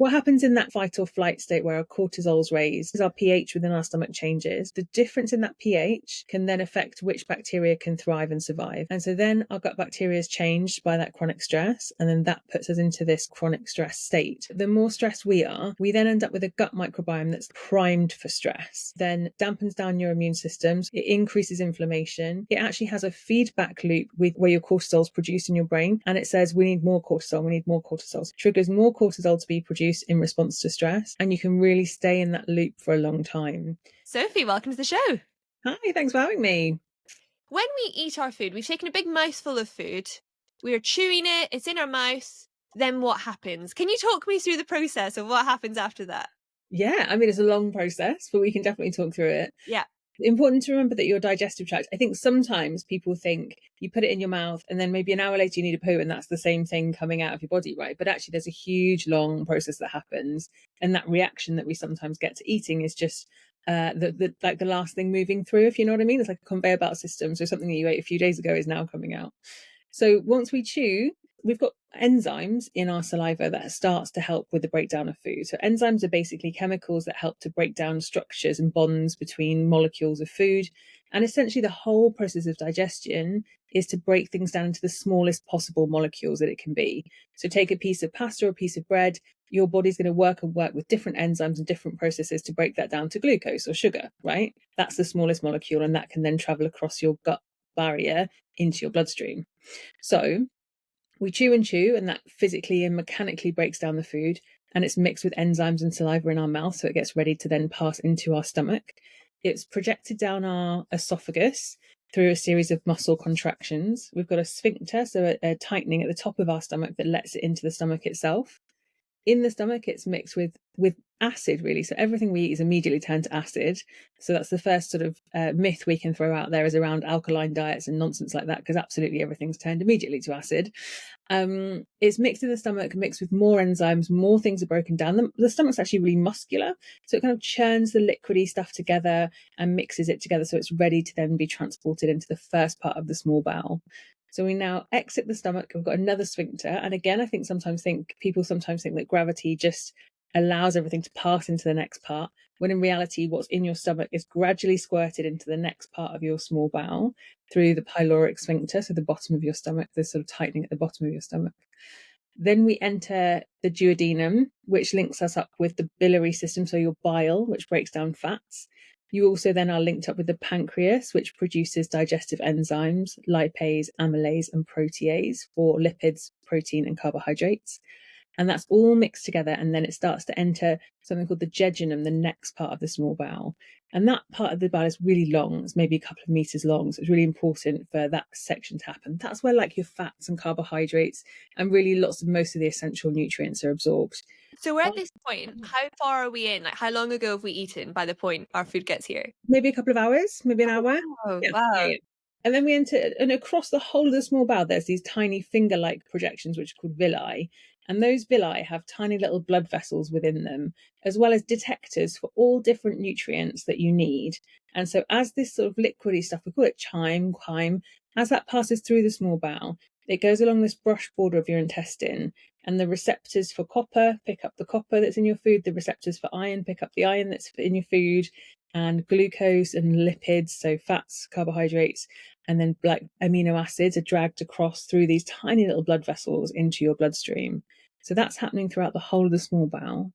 what happens in that fight or flight state where our cortisol's raised is our pH within our stomach changes. The difference in that pH can then affect which bacteria can thrive and survive. And so then our gut bacteria is changed by that chronic stress, and then that puts us into this chronic stress state. The more stressed we are, we then end up with a gut microbiome that's primed for stress, then dampens down your immune systems, it increases inflammation. It actually has a feedback loop with where your cortisol is produced in your brain, and it says we need more cortisol, we need more cortisol. So it triggers more cortisol to be produced in response to stress, and you can really stay in that loop for a long time. Sophie, welcome to the show. Hi, thanks for having me. When we eat our food, we've taken a big mouthful of food, we're chewing it, it's in our mouth, then what happens? Can you talk me through the process of what happens after that? Yeah, I mean, it's a long process, but we can definitely talk through it. Yeah. Important to remember that your digestive tract, I think sometimes people think you put it in your mouth and then maybe an hour later you need a poo and that's the same thing coming out of your body, right? But actually there's a huge long process that happens, and that reaction that we sometimes get to eating is just the last thing moving through, if you know what I mean. It's like a conveyor belt system. So something that you ate a few days ago is now coming out. So once we chew, we've got enzymes in our saliva that starts to help with the breakdown of food. So enzymes are basically chemicals that help to break down structures and bonds between molecules of food. And essentially the whole process of digestion is to break things down into the smallest possible molecules that it can be. So take a piece of pasta or a piece of bread, your body's going to work with different enzymes and different processes to break that down to glucose or sugar, right? That's the smallest molecule, and that can then travel across your gut barrier into your bloodstream. So we chew and chew, and that physically and mechanically breaks down the food, and it's mixed with enzymes and saliva in our mouth, so it gets ready to then pass into our stomach. It's projected down our esophagus through a series of muscle contractions. We've got a sphincter, so a tightening at the top of our stomach that lets it into the stomach itself. In the stomach, it's mixed with acid, really. So everything we eat is immediately turned to acid. So that's the first sort of myth we can throw out there, is around alkaline diets and nonsense like that, because absolutely everything's turned immediately to acid. It's mixed in the stomach, mixed with more enzymes, more things are broken down. The stomach's actually really muscular, so it kind of churns the liquidy stuff together and mixes it together so it's ready to then be transported into the first part of the small bowel. So we now exit the stomach. We've got another sphincter. And again, I think people sometimes think that gravity just allows everything to pass into the next part, when in reality, what's in your stomach is gradually squirted into the next part of your small bowel through the pyloric sphincter, so the bottom of your stomach, the sort of tightening at the bottom of your stomach. Then we enter the duodenum, which links us up with the biliary system, so your bile, which breaks down fats. You also then are linked up with the pancreas, which produces digestive enzymes, lipase, amylase, and protease for lipids, protein, and carbohydrates. And that's all mixed together, and then it starts to enter something called the jejunum, the next part of the small bowel. And that part of the bowel is really long. It's maybe a couple of meters long. So it's really important for that section to happen. That's where like your fats and carbohydrates and really most of the essential nutrients are absorbed. So we're at this point. How far are we in? Like, how long ago have we eaten by the point our food gets here? Maybe a couple of hours, maybe an hour. Oh, Yeah. wow. Yeah. And then we enter, and across the whole of the small bowel, there's these tiny finger-like projections, which are called villi. And those villi have tiny little blood vessels within them, as well as detectors for all different nutrients that you need. And so as this sort of liquidy stuff, we call it chyme, as that passes through the small bowel, it goes along this brush border of your intestine, and the receptors for copper pick up the copper that's in your food, the receptors for iron pick up the iron that's in your food, and glucose and lipids, so fats, carbohydrates, and then like amino acids are dragged across through these tiny little blood vessels into your bloodstream. So that's happening throughout the whole of the small bowel.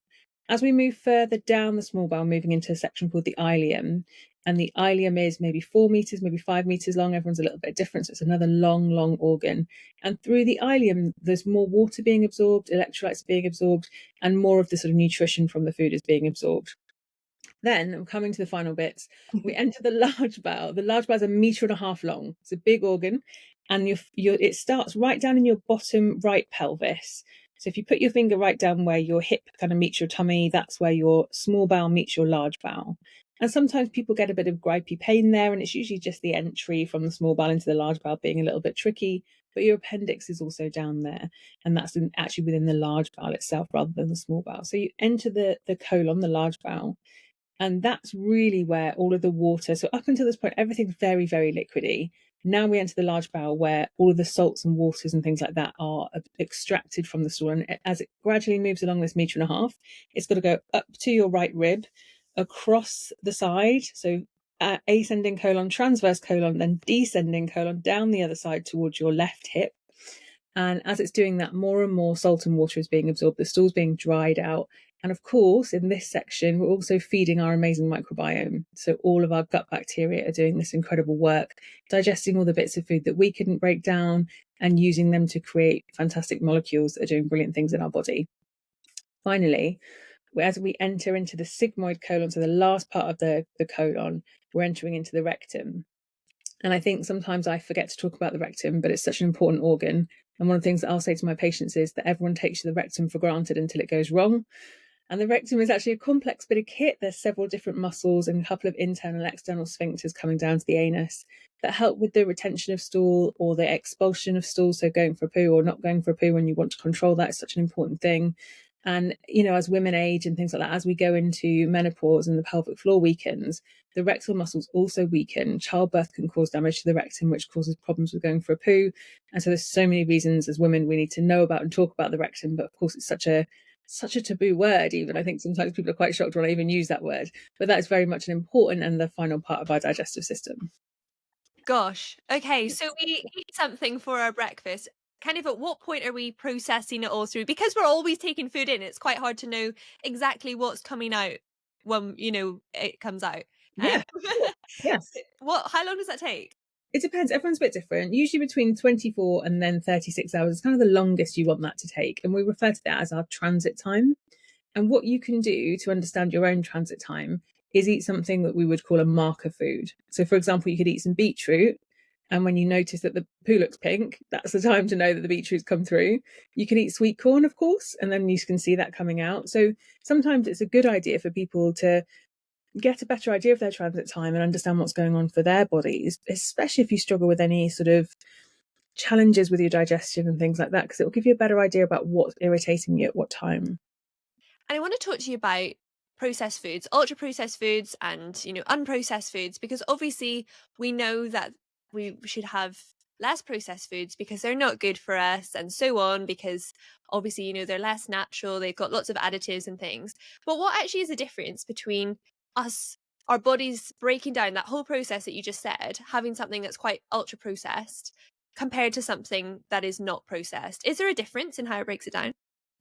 As we move further down the small bowel, moving into a section called the ileum, and the ileum is maybe 4 meters, maybe 5 meters long. Everyone's a little bit different. So it's another long, long organ. And through the ileum, there's more water being absorbed, electrolytes are being absorbed, and more of the sort of nutrition from the food is being absorbed. Then, coming to the final bits, we enter the large bowel. The large bowel is 1.5 meters long. It's a big organ, and it starts right down in your bottom right pelvis. So if you put your finger right down where your hip kind of meets your tummy, that's where your small bowel meets your large bowel. And sometimes people get a bit of gripey pain there, and it's usually just the entry from the small bowel into the large bowel being a little bit tricky. But your appendix is also down there, and that's actually within the large bowel itself rather than the small bowel. So you enter the colon, the large bowel, and that's really where all of the water, so up until this point, everything's very, very liquidy. Now we enter the large bowel, where all of the salts and waters and things like that are extracted from the stool. And as it gradually moves along this 1.5 meters, it's got to go up to your right rib, across the side. So ascending colon, transverse colon, then descending colon, down the other side towards your left hip. And as it's doing that, more and more salt and water is being absorbed. The stool's being dried out. And of course, in this section, we're also feeding our amazing microbiome. So all of our gut bacteria are doing this incredible work, digesting all the bits of food that we couldn't break down and using them to create fantastic molecules that are doing brilliant things in our body. Finally, as we enter into the sigmoid colon, so the last part of the colon, we're entering into the rectum. And I think sometimes I forget to talk about the rectum, but it's such an important organ. And one of the things that I'll say to my patients is that everyone takes the rectum for granted until it goes wrong. And the rectum is actually a complex bit of kit. There's several different muscles and a couple of internal and external sphincters coming down to the anus that help with the retention of stool or the expulsion of stool. So going for a poo or not going for a poo when you want to control that is such an important thing. And, as women age and things like that, as we go into menopause and the pelvic floor weakens, the rectal muscles also weaken. Childbirth can cause damage to the rectum, which causes problems with going for a poo. And so there's so many reasons as women we need to know about and talk about the rectum. But of course, it's such a taboo word. Even I think sometimes people are quite shocked when I even use that word. But that is very much an important and the final part of our digestive system. Gosh. Okay, so we eat something for our breakfast. Kind of at what point are we processing it all through? Because we're always taking food in, it's quite hard to know exactly what's coming out when, it comes out. Yeah. Yes. How long does that take? It depends. Everyone's a bit different. Usually between 24 and then 36 hours is kind of the longest you want that to take. And we refer to that as our transit time. And what you can do to understand your own transit time is eat something that we would call a marker food. So, for example, you could eat some beetroot. And when you notice that the poo looks pink, that's the time to know that the beetroot's come through. You can eat sweet corn, of course, and then you can see that coming out. So sometimes it's a good idea for people to get a better idea of their transit time and understand what's going on for their bodies, especially if you struggle with any sort of challenges with your digestion and things like that, because it will give you a better idea about what's irritating you at what time. And I want to talk to you about processed foods, ultra processed foods and, unprocessed foods, because obviously we know that we should have less processed foods because they're not good for us and so on, because obviously, they're less natural, they've got lots of additives and things. But what actually is the difference between our bodies breaking down that whole process that you just said, having something that's quite ultra processed compared to something that is not processed? Is there a difference in how it breaks it down?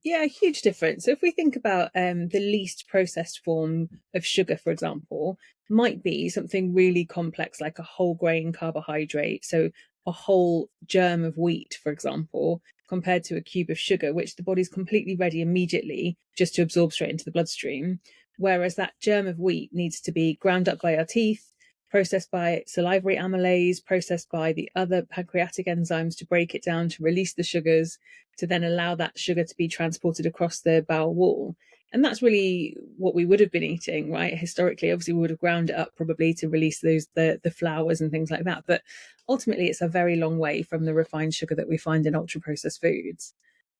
Yeah, a huge difference. So if we think about the least processed form of sugar, for example, might be something really complex like a whole grain carbohydrate. So a whole germ of wheat, for example, compared to a cube of sugar, which the body's completely ready immediately just to absorb straight into the bloodstream. Whereas that germ of wheat needs to be ground up by our teeth, processed by salivary amylase, processed by the other pancreatic enzymes to break it down to release the sugars, to then allow that sugar to be transported across the bowel wall. And that's really what we would have been eating, right? Historically, obviously, we would have ground it up probably to release the flours and things like that. But ultimately, it's a very long way from the refined sugar that we find in ultra processed foods.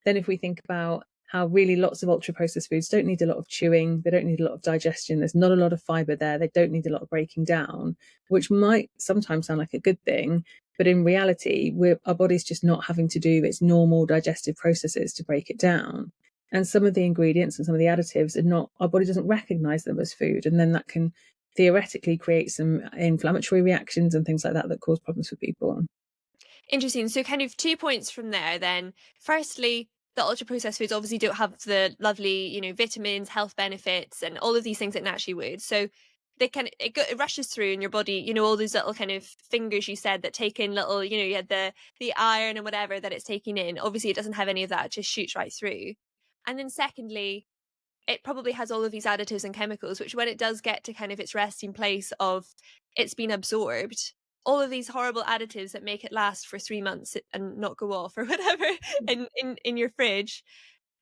Then if we think about how really lots of ultra processed foods don't need a lot of chewing, they don't need a lot of digestion, there's not a lot of fiber there, they don't need a lot of breaking down, which might sometimes sound like a good thing, but in reality our body's just not having to do its normal digestive processes to break it down. And some of the ingredients and some of the additives our body doesn't recognize them as food, and then that can theoretically create some inflammatory reactions and things like that cause problems for people. Interesting. So kind of 2 points from there then. Firstly, the ultra processed foods obviously don't have the lovely, vitamins, health benefits and all of these things that naturally would. So it rushes through in your body, all those little kind of fingers you said that take in little, you had the iron and whatever that it's taking in. Obviously it doesn't have any of that, it just shoots right through. And then secondly, it probably has all of these additives and chemicals, which when it does get to kind of its resting place of it's been absorbed, all of these horrible additives that make it last for 3 months and not go off or whatever in your fridge,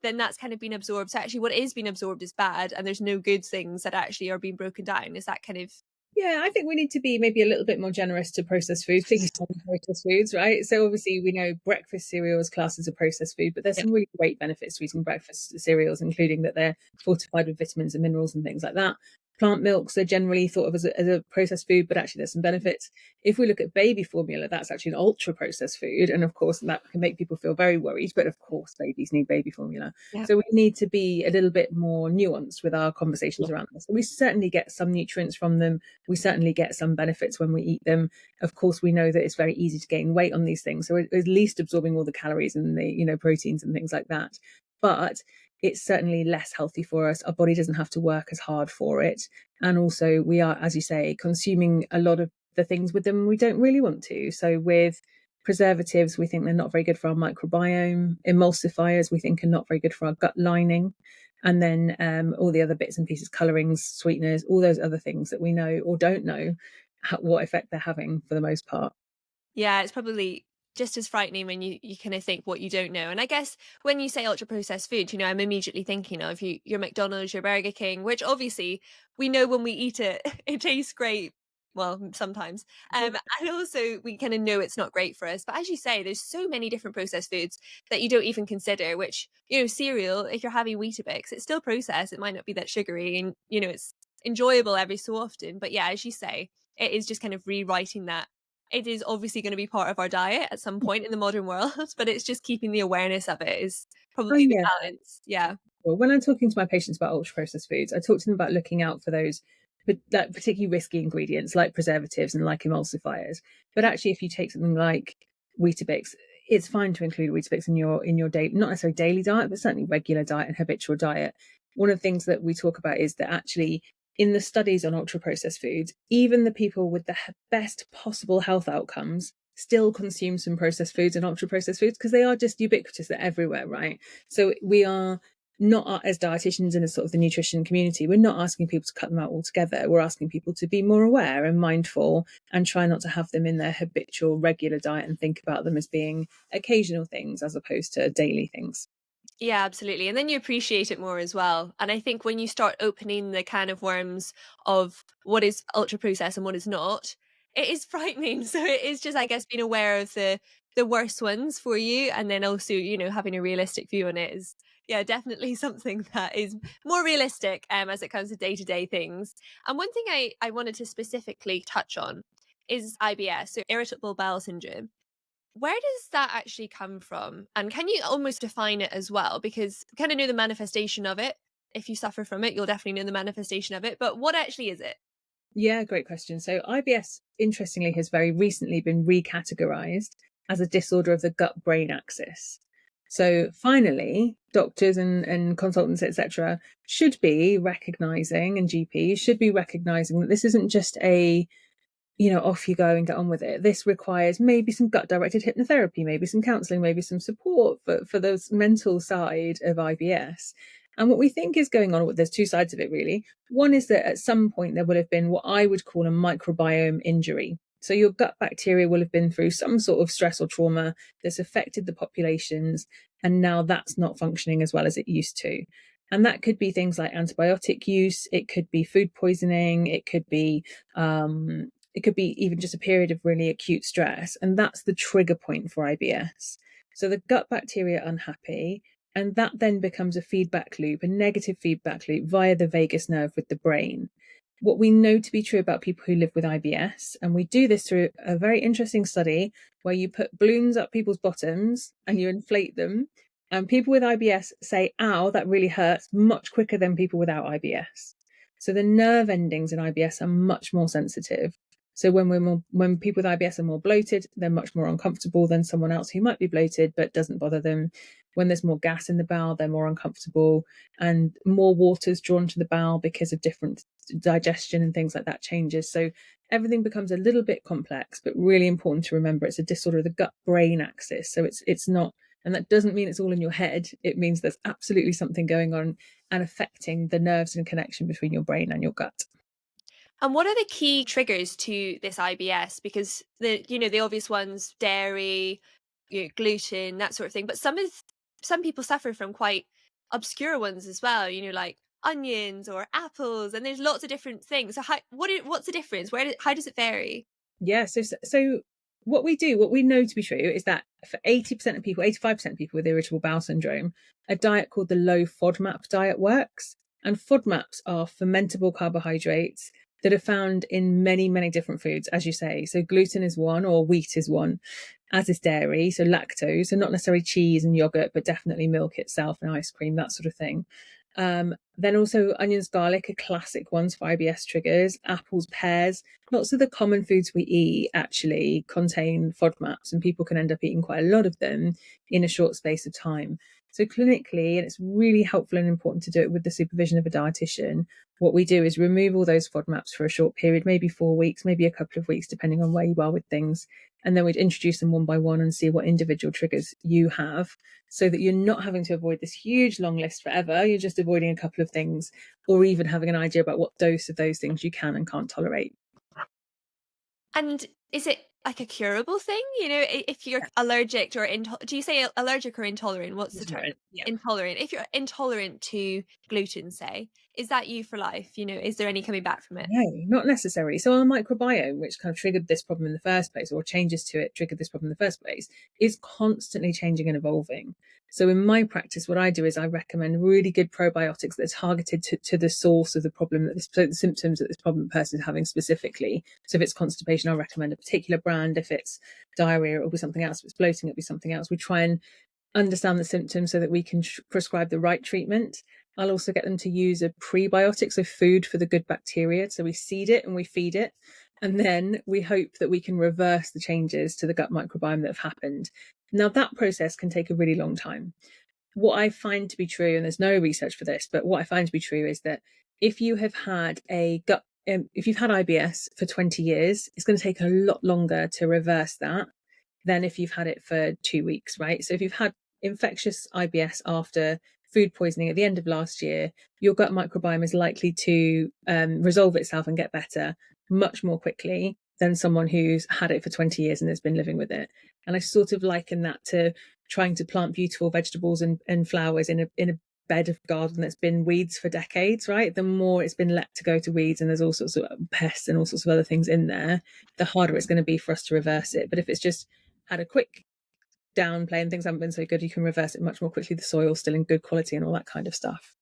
then that's kind of been absorbed. So actually what is being absorbed is bad and there's no good things that actually are being broken down. Is that kind of... Yeah, I think we need to be maybe a little bit more generous to processed foods, please, processed foods, right? So obviously we know breakfast cereal is classed as a processed food, but there's some really great benefits to eating breakfast cereals, including that they're fortified with vitamins and minerals and things like that. Plant milks are generally thought of as a processed food, but actually there's some benefits. If we look at baby formula, that's actually an ultra processed food. And of course, that can make people feel very worried. But of course, babies need baby formula. Yeah. So we need to be a little bit more nuanced with our conversations around this. We certainly get some nutrients from them. We certainly get some benefits when we eat them. Of course, we know that it's very easy to gain weight on these things. So we're at least absorbing all the calories and the proteins and things like that. But it's certainly less healthy for us. Our body doesn't have to work as hard for it. And also we are, as you say, consuming a lot of the things with them we don't really want to. So with preservatives, we think they're not very good for our microbiome. Emulsifiers, we think, are not very good for our gut lining. And then all the other bits and pieces, colorings, sweeteners, all those other things that we know or don't know what effect they're having for the most part. Yeah, it's probably just as frightening when you kind of think what you don't know. And I guess when you say ultra processed food, I'm immediately thinking of your McDonald's, your Burger King, which obviously we know when we eat it, it tastes great. Well, sometimes. And also we kind of know it's not great for us. But as you say, there's so many different processed foods that you don't even consider, which, cereal, if you're having Weetabix, it's still processed. It might not be that sugary and, it's enjoyable every so often. But yeah, as you say, it is just kind of rewriting that. It is obviously going to be part of our diet at some point in the modern world, but it's just keeping the awareness of it is Oh probably the yeah. balance. Yeah. Well, when I'm talking to my patients about ultra processed foods, I talk to them about looking out for those particularly risky ingredients like preservatives and like emulsifiers. But actually, if you take something like Weetabix, it's fine to include Weetabix in your day, not necessarily daily diet, but certainly regular diet and habitual diet. One of the things that we talk about is that actually in the studies on ultra processed foods, even the people with the best possible health outcomes still consume some processed foods and ultra processed foods because they are just ubiquitous. They're everywhere, right? So we are not, as dietitians in a sort of the nutrition community, we're not asking people to cut them out altogether. We're asking people to be more aware and mindful and try not to have them in their habitual regular diet and think about them as being occasional things as opposed to daily things. Yeah, absolutely. And then you appreciate it more as well. And I think when you start opening the can of worms of what is ultra processed and what is not, it is frightening. So it is just, I guess, being aware of the worst ones for you, and then also, having a realistic view on it is, yeah, definitely something that is more realistic as it comes to day-to-day things. And one thing I wanted to specifically touch on is IBS, so irritable bowel syndrome. Where does that actually come from? And can you almost define it as well? Because you kind of know the manifestation of it. If you suffer from it, you'll definitely know the manifestation of it. But what actually is it? Yeah, great question. So IBS, interestingly, has very recently been recategorized as a disorder of the gut-brain axis. So finally, doctors and consultants, etc., should be recognizing, and GPs should be recognizing that this isn't just a off you go and get on with it. This requires maybe some gut directed hypnotherapy, maybe some counseling, maybe some support for the mental side of IBS. And what we think is going on, there's two sides of it really. One is that at some point there would have been what I would call a microbiome injury. So your gut bacteria will have been through some sort of stress or trauma that's affected the populations, and now that's not functioning as well as it used to. And that could be things like antibiotic use, it could be food poisoning, it could be even just a period of really acute stress. And that's the trigger point for IBS. So the gut bacteria are unhappy, and that then becomes a feedback loop, a negative feedback loop via the vagus nerve with the brain. What we know to be true about people who live with IBS, and we do this through a very interesting study where you put balloons up people's bottoms and you inflate them. And people with IBS say, ow, that really hurts, much quicker than people without IBS. So the nerve endings in IBS are much more sensitive. So when people with IBS are more bloated, they're much more uncomfortable than someone else who might be bloated but doesn't bother them. When there's more gas in the bowel, they're more uncomfortable, and more water's drawn to the bowel because of different digestion and things like that changes. So everything becomes a little bit complex, but really important to remember it's a disorder of the gut-brain axis. So it's not, and that doesn't mean it's all in your head. It means there's absolutely something going on and affecting the nerves and connection between your brain and your gut. And what are the key triggers to this IBS? Because the obvious ones, dairy, gluten, that sort of thing. But some people suffer from quite obscure ones as well. Like onions or apples, and there's lots of different things. So what's the difference? How does it vary? Yeah, so what we know to be true is that for 80% of people, 85% of people with irritable bowel syndrome, a diet called the low FODMAP diet works. And FODMAPs are fermentable carbohydrates that are found in many, many different foods, as you say. So gluten is one, or wheat is one, as is dairy. So lactose, so not necessarily cheese and yogurt, but definitely milk itself and ice cream, that sort of thing. Then also onions, garlic are classic ones for IBS triggers. Apples, pears, lots of the common foods we eat actually contain FODMAPs, and people can end up eating quite a lot of them in a short space of time. So clinically, and it's really helpful and important to do it with the supervision of a dietitian, what we do is remove all those FODMAPs for a short period, maybe 4 weeks, maybe a couple of weeks, depending on where you are with things. And then we'd introduce them one by one and see what individual triggers you have, so that you're not having to avoid this huge long list forever. You're just avoiding a couple of things, or even having an idea about what dose of those things you can and can't tolerate. And is it like a curable thing? You know, if you're allergic or do you say allergic or intolerant? What's the term? Yeah. Intolerant. If you're intolerant to gluten, say, is that you for life? You know, is there any coming back from it? No, not necessarily. So our microbiome, which kind of triggered this problem in the first place, or changes to it triggered this problem in the first place, is constantly changing and evolving. So in my practice, what I do is I recommend really good probiotics that are targeted to the source of the problem, the symptoms that this problem person is having specifically. So if it's constipation, I'll recommend a particular brand. If it's diarrhea, it'll be something else. If it's bloating, it'll be something else. We try and understand the symptoms so that we can prescribe the right treatment. I'll also get them to use a prebiotic, so food for the good bacteria. So we seed it and we feed it. And then we hope that we can reverse the changes to the gut microbiome that have happened. Now, that process can take a really long time. What I find to be true, and there's no research for this, but what I find to be true is that if you have had if you've had IBS for 20 years, it's going to take a lot longer to reverse that than if you've had it for 2 weeks, right? So if you've had infectious IBS after food poisoning at the end of last year, your gut microbiome is likely to resolve itself and get better much more quickly than someone who's had it for 20 years and has been living with it. And I sort of liken that to trying to plant beautiful vegetables and flowers in a bed of garden that's been weeds for decades, right? The more it's been let to go to weeds and there's all sorts of pests and all sorts of other things in there, the harder it's going to be for us to reverse it. But if it's just had a quick downplay and things haven't been so good, you can reverse it much more quickly. The soil's still in good quality and all that kind of stuff.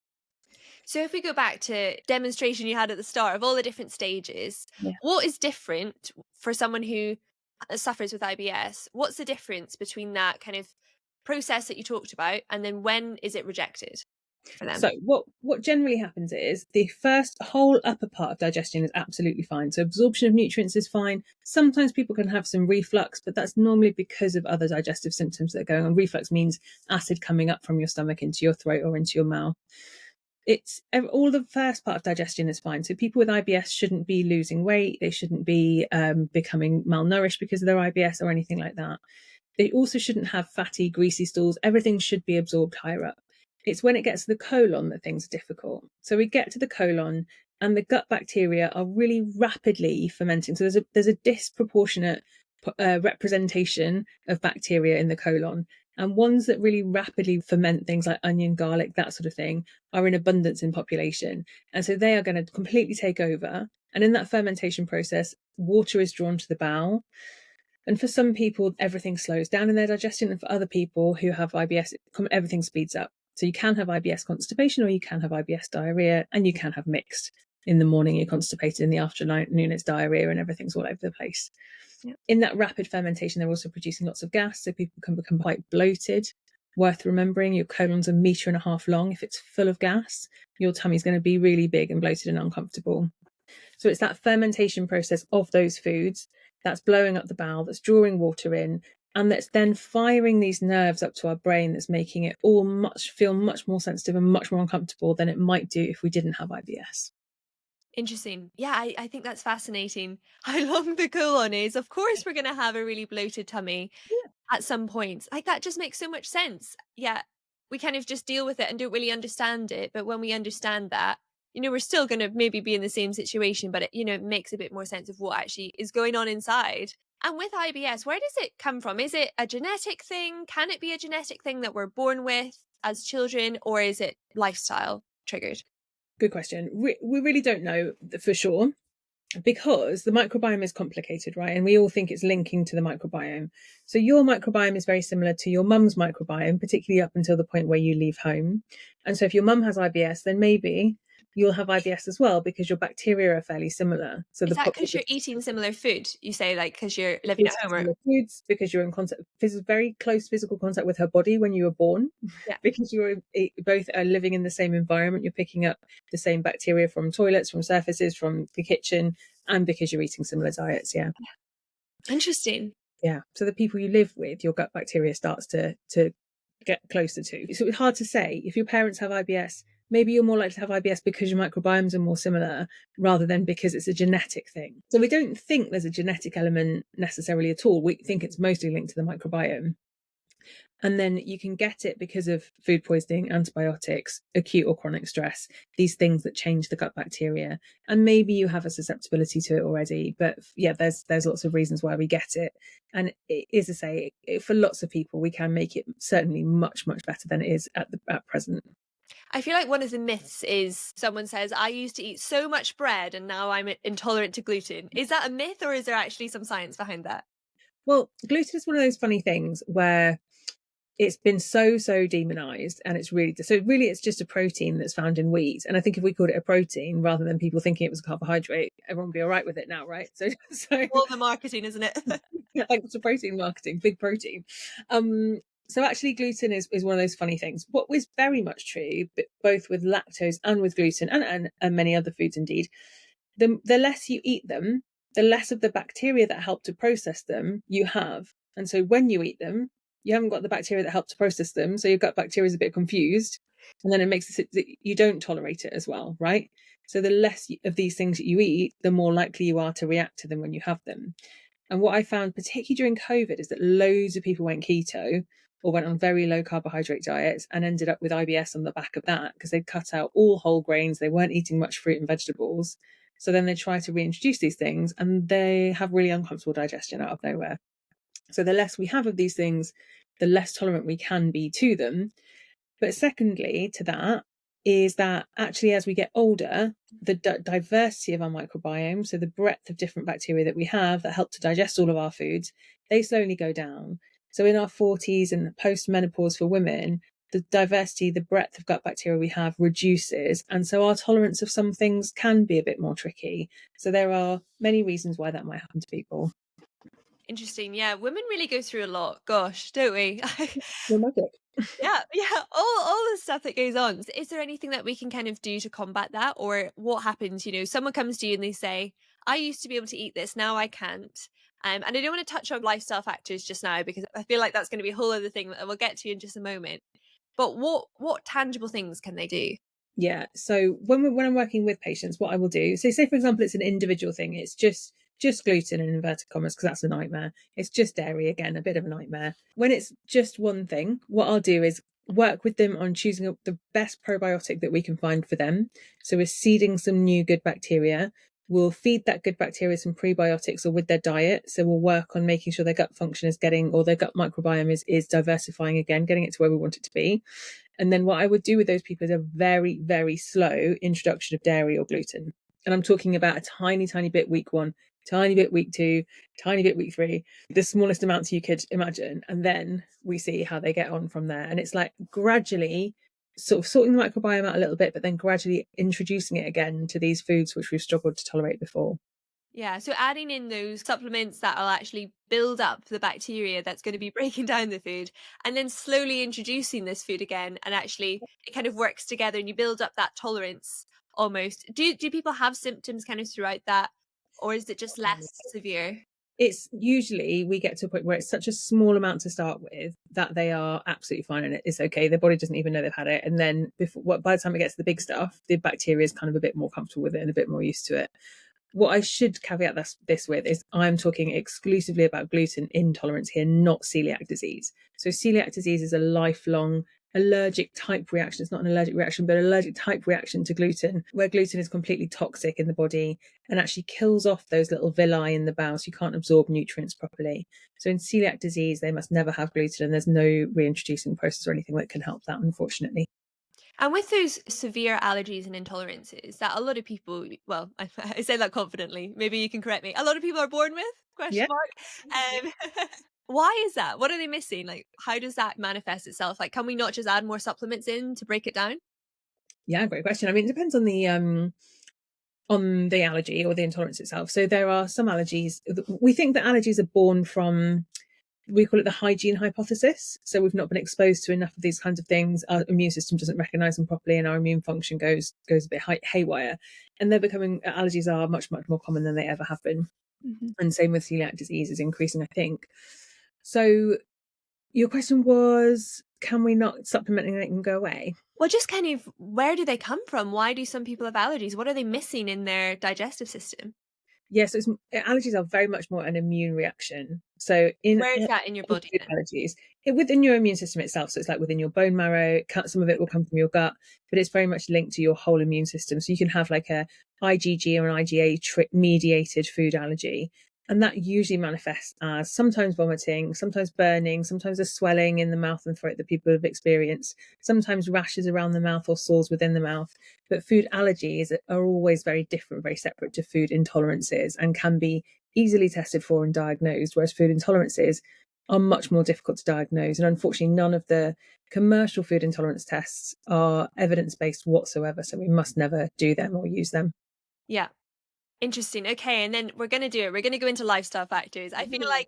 So if we go back to demonstration you had at the start of all the different stages, Yeah. what is different for someone who suffers with IBS? What's the difference between that kind of process that you talked about and then when is it rejected for them? So what generally happens is the first whole upper part of digestion is absolutely fine. So absorption of nutrients is fine. Sometimes people can have some reflux, but that's normally because of other digestive symptoms that are going on. Reflux means acid coming up from your stomach into your throat or into your mouth. It's all the first part of digestion is fine. So people with IBS shouldn't be losing weight. They shouldn't be becoming malnourished because of their IBS or anything like that. They also shouldn't have fatty, greasy stools. Everything should be absorbed higher up. It's when it gets to the colon that things are difficult. So we get to the colon and the gut bacteria are really rapidly fermenting. So there's a disproportionate representation of bacteria in the colon. And ones that really rapidly ferment things like onion, garlic, that sort of thing, are in abundance in population. And so they are going to completely take over. And in that fermentation process, water is drawn to the bowel. And for some people, everything slows down in their digestion. And for other people who have IBS, everything speeds up. So you can have IBS constipation or you can have IBS diarrhea, and you can have mixed. In the morning, you're constipated, in the afternoon, it's diarrhea, and everything's all over the place. Yep. In that rapid fermentation, they're also producing lots of gas, so people can become quite bloated. Worth remembering, your colon's 1.5 meters long. If it's full of gas, your tummy's going to be really big and bloated and uncomfortable. So it's that fermentation process of those foods that's blowing up the bowel, that's drawing water in, and that's then firing these nerves up to our brain, that's making it all feel much more sensitive and much more uncomfortable than it might do if we didn't have IBS. Interesting. Yeah, I think that's fascinating. How long the colon is. Of course, we're going to have a really bloated tummy at some point. Like, that just makes so much sense. Yeah, we kind of just deal with it and don't really understand it. But when we understand that, you know, we're still going to maybe be in the same situation, but it, you know, it makes a bit more sense of what actually is going on inside. And with IBS, where does it come from? Is it a genetic thing? Can it be a genetic thing that we're born with as children, or is it lifestyle triggered? Good question. We really don't know for sure, because the microbiome is complicated, right? And we all think it's linking to the microbiome. So your microbiome is very similar to your mum's microbiome, particularly up until the point where you leave home. And so if your mum has IBS, then maybe you'll have IBS as well, because your bacteria are fairly similar. So Is the that because you're eating similar food? You say, like, because you're living at home, or similar foods, because you're in contact, very close physical contact with her body when you were born, yeah. because both are living in the same environment. You're picking up the same bacteria from toilets, from surfaces, from the kitchen, and because you're eating similar diets. Yeah. Interesting. Yeah. So the people you live with, your gut bacteria starts to get closer to. So it's hard to say. If your parents have IBS, maybe you're more likely to have IBS because your microbiomes are more similar rather than because it's a genetic thing. So we don't think there's a genetic element necessarily at all. We think it's mostly linked to the microbiome. And then you can get it because of food poisoning, antibiotics, acute or chronic stress, these things that change the gut bacteria. And maybe you have a susceptibility to it already. But yeah, there's lots of reasons why we get it. And it is to say, for lots of people, we can make it certainly much, much better than it is at present. I feel like one of the myths is someone says, I used to eat so much bread and now I'm intolerant to gluten. Is that a myth, or is there actually some science behind that? Well, gluten is one of those funny things where it's been so demonized, and it's really it's just a protein that's found in wheat. And I think if we called it a protein rather than people thinking it was a carbohydrate, everyone would be all right with it now, right? So All the marketing, isn't it? thanks to protein marketing, big protein. So actually gluten is one of those funny things. What was very much true, but both with lactose and with gluten, and many other foods indeed, the less you eat them, the less of the bacteria that help to process them you have. And so when you eat them, you haven't got the bacteria that help to process them. So your gut bacteria is a bit confused. And then it makes it that you don't tolerate it as well, right? So the less of these things that you eat, the more likely you are to react to them when you have them. And what I found, particularly during COVID, is that loads of people went keto or went on very low carbohydrate diets and ended up with IBS on the back of that, because they'd cut out all whole grains. They weren't eating much fruit and vegetables. So then they try to reintroduce these things and they have really uncomfortable digestion out of nowhere. So the less we have of these things, the less tolerant we can be to them. But secondly, to that, is that actually as we get older, the diversity of our microbiome, so the breadth of different bacteria that we have that help to digest all of our foods, they slowly go down. So in our 40s and post menopause for women, the diversity, the breadth of gut bacteria we have reduces. And so our tolerance of some things can be a bit more tricky. So there are many reasons why that might happen to people. Interesting. Yeah, women really go through a lot. Gosh, don't we? Well, magic. Yeah, all the stuff that goes on. Is there anything that we can kind of do to combat that, or what happens? Someone comes to you and they say, "I used to be able to eat this, now I can't." And I don't want to touch on lifestyle factors just now because I feel like that's going to be a whole other thing that we'll get to in just a moment. But what tangible things can they do? Yeah. So when I'm working with patients, what I will do, so say for example, it's an individual thing. It's just gluten in inverted commas, because that's a nightmare. It's just dairy, again, a bit of a nightmare. When it's just one thing, what I'll do is work with them on choosing the best probiotic that we can find for them. So we're seeding some new good bacteria. We'll feed that good bacteria some prebiotics or with their diet. So we'll work on making sure their gut function is getting, or their gut microbiome is diversifying again, getting it to where we want it to be. And then what I would do with those people is a very, very slow introduction of dairy or gluten. And I'm talking about a tiny, tiny bit week 1, tiny bit week 2, tiny bit week 3, the smallest amounts you could imagine. And then we see how they get on from there. And it's like gradually sort of sorting the microbiome out a little bit, but then gradually introducing it again to these foods which we've struggled to tolerate before. Yeah, so adding in those supplements that will actually build up the bacteria that's going to be breaking down the food, and then slowly introducing this food again, and actually it kind of works together and you build up that tolerance almost. Do people have symptoms kind of throughout that, or is it just less severe? It's usually we get to a point where it's such a small amount to start with that they are absolutely fine and it's okay. Their body doesn't even know they've had it. And then by the time it gets to the big stuff, the bacteria is kind of a bit more comfortable with it and a bit more used to it. What I should caveat this with is I'm talking exclusively about gluten intolerance here, not celiac disease. So celiac disease is a lifelong allergic type reaction. It's not an allergic reaction, but an allergic type reaction to gluten, where gluten is completely toxic in the body and actually kills off those little villi in the bowel, so you can't absorb nutrients properly. So in celiac disease, they must never have gluten, and there's no reintroducing process or anything that can help that, unfortunately. And with those severe allergies and intolerances that a lot of people, well, I say that confidently, maybe you can correct me, a lot of people are born with, Yeah. question mark. Why is that? What are they missing? Like, how does that manifest itself? Like, can we not just add more supplements in to break it down? Yeah, great question. I mean, it depends on the allergy or the intolerance itself. So there are some allergies. We think that allergies are born from, we call it the hygiene hypothesis. So we've not been exposed to enough of these kinds of things. Our immune system doesn't recognize them properly, and our immune function goes a bit haywire. And they're becoming, allergies are much more common than they ever have been. Mm-hmm. And same with celiac disease is increasing, I think. So your question was, can we not supplement and it can go away? Well, just kind of where do they come from? Why do some people have allergies? What are they missing in their digestive system? Yes, allergies are very much more an immune reaction. So in Where is that in your food body then? allergies, within your immune system itself, so it's like within your bone marrow, some of it will come from your gut, but it's very much linked to your whole immune system. So you can have like a IgG or an IgA mediated food allergy. And that usually manifests as sometimes vomiting, sometimes burning, sometimes a swelling in the mouth and throat that people have experienced, sometimes rashes around the mouth or sores within the mouth. But food allergies are always very different, very separate to food intolerances, and can be easily tested for and diagnosed, whereas food intolerances are much more difficult to diagnose. And unfortunately, none of the commercial food intolerance tests are evidence based whatsoever. So we must never do them or use them. Yeah. Interesting. Okay, and then we're going to do it. We're going to go into lifestyle factors. I feel like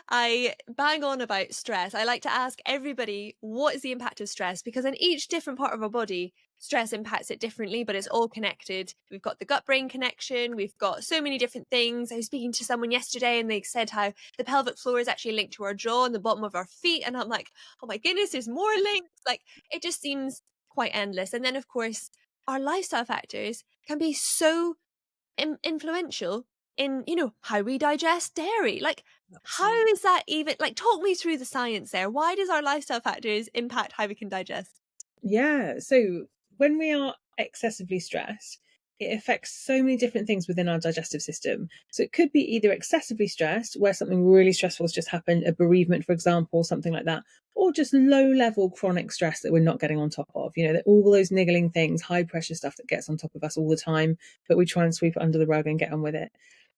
I bang on about stress. I like to ask everybody what is the impact of stress, because in each different part of our body, stress impacts it differently, but it's all connected. We've got the gut brain connection, we've got so many different things. I was speaking to someone yesterday and they said how the pelvic floor is actually linked to our jaw and the bottom of our feet. And I'm like, oh my goodness, there's more links. Like, it just seems quite endless. And then, of course, our lifestyle factors can be so influential in, how we digest dairy. Like, how Absolutely. is that even, like, talk me through the science there. Why does our lifestyle factors impact how we can digest? Yeah. So when we are excessively stressed, it affects so many different things within our digestive system. So it could be either excessively stressed, where something really stressful has just happened, a bereavement, for example, something like that, or just low level chronic stress that we're not getting on top of. All those niggling things, high pressure stuff that gets on top of us all the time, but we try and sweep it under the rug and get on with it.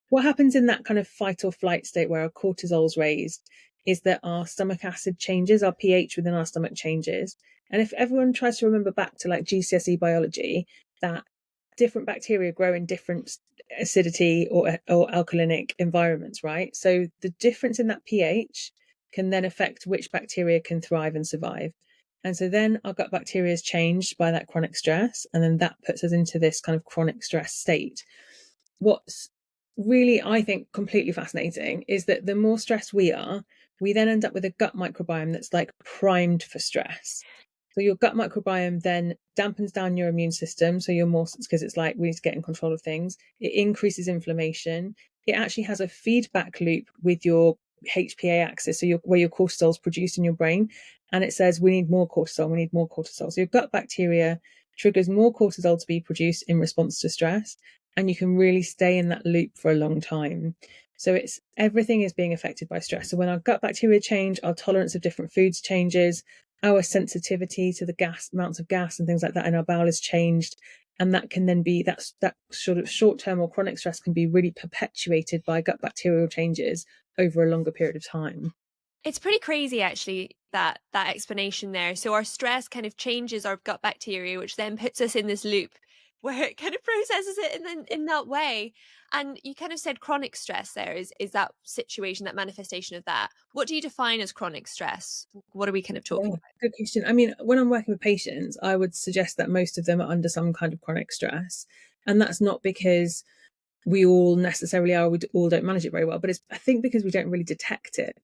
What happens in that kind of fight or flight state where our cortisol's raised is that our stomach acid changes, our pH within our stomach changes. And if everyone tries to remember back to like GCSE biology, that different bacteria grow in different acidity or alkalinic environments, right? So the difference in that pH can then affect which bacteria can thrive and survive. And so then our gut bacteria is changed by that chronic stress. And then that puts us into this kind of chronic stress state. What's really, I think, completely fascinating is that the more stressed we are, we then end up with a gut microbiome that's like primed for stress. So your gut microbiome then dampens down your immune system. So you're more, because it's like we need to get in control of things. It increases inflammation. It actually has a feedback loop with your HPA axis, so where your cortisol is produced in your brain. And it says, we need more cortisol, we need more cortisol. So your gut bacteria triggers more cortisol to be produced in response to stress. And you can really stay in that loop for a long time. So it's everything is being affected by stress. So when our gut bacteria change, our tolerance of different foods changes, our sensitivity to the gas amounts of gas and things like that in our bowel is changed. And that can then be that sort of short-term or chronic stress can be really perpetuated by gut bacterial changes over a longer period of time. It's pretty crazy, actually, that explanation there. So our stress kind of changes our gut bacteria, which then puts us in this loop where it kind of processes it in that way. And you kind of said chronic stress there is that situation, that manifestation of that. What do you define as chronic stress? What are we kind of talking Yeah, about? good question. I mean, when I'm working with patients, I would suggest that most of them are under some kind of chronic stress. And that's not because we all necessarily are, we all don't manage it very well, but it's, I think, because we don't really detect it.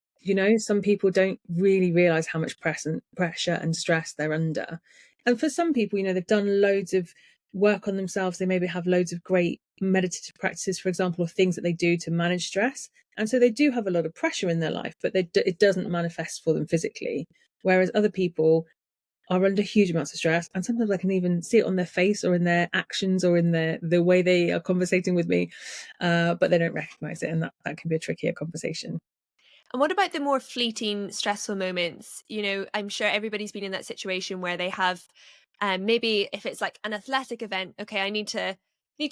Some people don't really realize how much pressure and stress they're under. And for some people, they've done loads of work on themselves. They maybe have loads of great meditative practices, for example, or things that they do to manage stress. And so they do have a lot of pressure in their life, but it doesn't manifest for them physically. Whereas other people are under huge amounts of stress, and sometimes I can even see it on their face or in their actions or in the way they are conversating with me, but they don't recognize it, and that can be a trickier conversation. And what about the more fleeting, stressful moments? I'm sure everybody's been in that situation where they have, maybe if it's like an athletic event, okay, I need to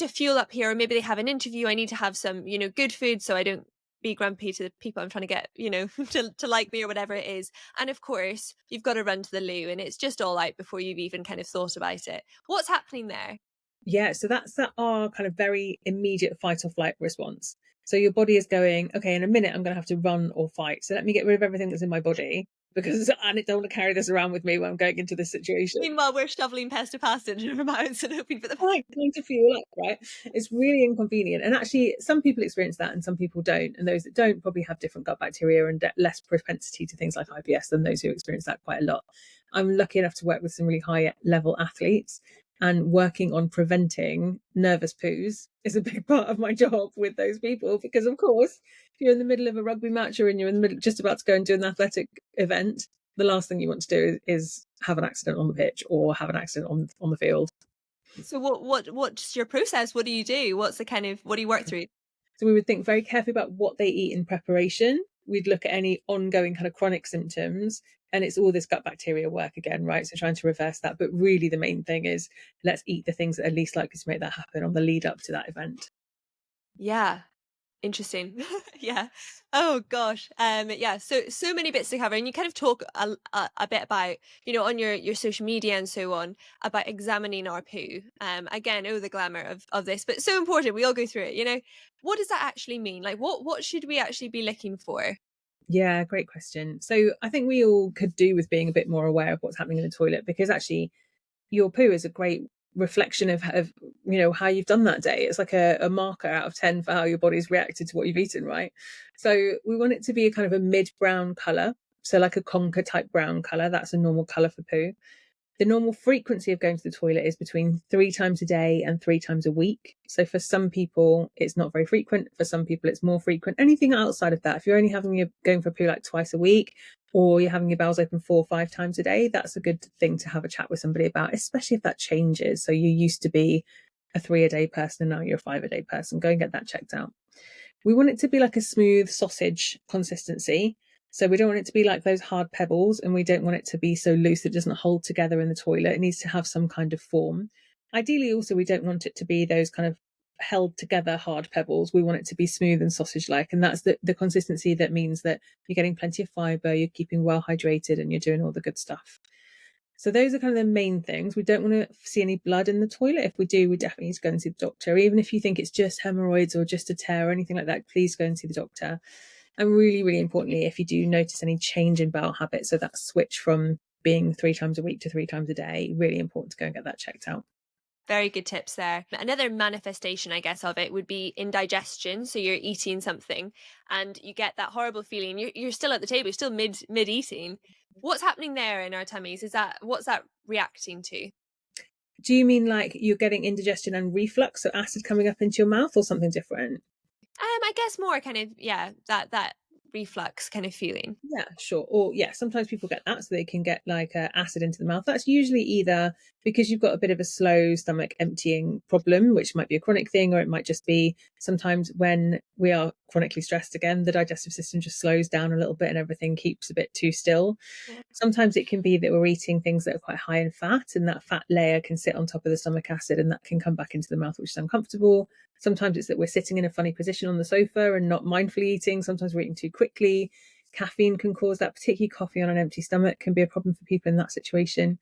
fuel up here, or maybe they have an interview, I need to have some, good food so I don't be grumpy to the people I'm trying to get, to like me or whatever it is. And of course, you've got to run to the loo and it's just all out before you've even kind of thought about it. What's happening there? Yeah, so that's our kind of very immediate fight or flight response. So your body is going, okay, in a minute I'm going to have to run or fight. So let me get rid of everything that's in my body because I don't want to carry this around with me when I'm going into this situation. Meanwhile, we're shoveling pesto pasta into our mouths and hoping for the Right, going to fuel up, right? It's really inconvenient. And actually, some people experience that and some people don't. And those that don't probably have different gut bacteria and less propensity to things like IBS than those who experience that quite a lot. I'm lucky enough to work with some really high level athletes, and working on preventing nervous poos is a big part of my job with those people because, of course, if you're in the middle of a rugby match or you're in the middle just about to go and do an athletic event, the last thing you want to do is have an accident on the pitch or have an accident on the field. So what's your process? What do you do? What's the kind of what do you work through? So we would think very carefully about what they eat in preparation. We'd look at any ongoing kind of chronic symptoms. And it's all this gut bacteria work again, right? So trying to reverse that. But really the main thing is let's eat the things that are least likely to make that happen on the lead up to that event. Yeah. Interesting. Yeah. Oh gosh. Yeah. So many bits to cover, and you kind of talk a bit about, on your social media and so on, about examining our poo. Again, oh, the glamour of this, but so important. We all go through it. What does that actually mean? Like, what should we actually be looking for? Yeah, great question. So I think we all could do with being a bit more aware of what's happening in the toilet, because actually your poo is a great reflection of how you've done that day. It's like a marker out of 10 for how your body's reacted to what you've eaten, right? So we want it to be a kind of a mid brown color, so like a conker type brown color. That's a normal color for poo. The normal frequency of going to the toilet is between 3 times a day and 3 times a week. So for some people, it's not very frequent. For some people, it's more frequent. Anything outside of that, if you're only going for a poo like twice a week, or you're having your bowels open 4 or 5 times a day, that's a good thing to have a chat with somebody about, especially if that changes. So you used to be a 3 a day person and now you're a 5 a day person. Go and get that checked out. We want it to be like a smooth sausage consistency. So we don't want it to be like those hard pebbles, and we don't want it to be so loose that it doesn't hold together in the toilet. It needs to have some kind of form. Ideally, also, we don't want it to be those kind of held together hard pebbles. We want it to be smooth and sausage like. And that's the consistency that means that you're getting plenty of fiber, you're keeping well hydrated, and you're doing all the good stuff. So those are kind of the main things. We don't want to see any blood in the toilet. If we do, we definitely need to go and see the doctor. Even if you think it's just hemorrhoids or just a tear or anything like that, please go and see the doctor. And really, really importantly, if you do notice any change in bowel habits, so that switch from being 3 times a week to 3 times a day, really important to go and get that checked out. Very good tips there. Another manifestation, I guess, of it would be indigestion. So you're eating something and you get that horrible feeling. You're still at the table, you're still mid eating. What's happening there in our tummies? What's that reacting to? Do you mean like you're getting indigestion and reflux, so acid coming up into your mouth, or something different? I guess more kind of, yeah, that reflux kind of feeling. Yeah, sure. Or yeah, sometimes people get that, so they can get like acid into the mouth. That's usually either because you've got a bit of a slow stomach emptying problem, which might be a chronic thing, or it might just be sometimes when we are chronically stressed again, the digestive system just slows down a little bit and everything keeps a bit too still. Yeah. Sometimes it can be that we're eating things that are quite high in fat, and that fat layer can sit on top of the stomach acid, and that can come back into the mouth, which is uncomfortable. Sometimes it's that we're sitting in a funny position on the sofa and not mindfully eating. Sometimes we're eating too quickly. Caffeine can cause that, particularly coffee on an empty stomach can be a problem for people in that situation.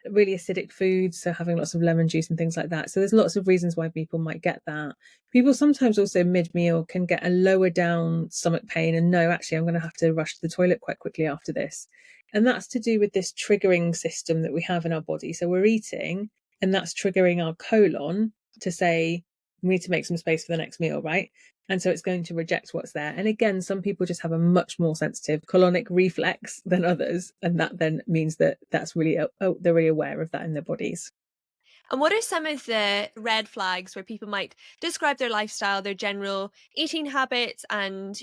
Really acidic foods, so having lots of lemon juice and things like that. So there's lots of reasons why people might get that. People sometimes also mid-meal can get a lower down stomach pain and know, actually, I'm going to have to rush to the toilet quite quickly after this. And that's to do with this triggering system that we have in our body. So we're eating, and that's triggering our colon to say, we need to make some space for the next meal, right? And so it's going to reject what's there. And again, some people just have a much more sensitive colonic reflex than others. And that then means that that's really, they're really aware of that in their bodies. And what are some of the red flags where people might describe their lifestyle, their general eating habits, and,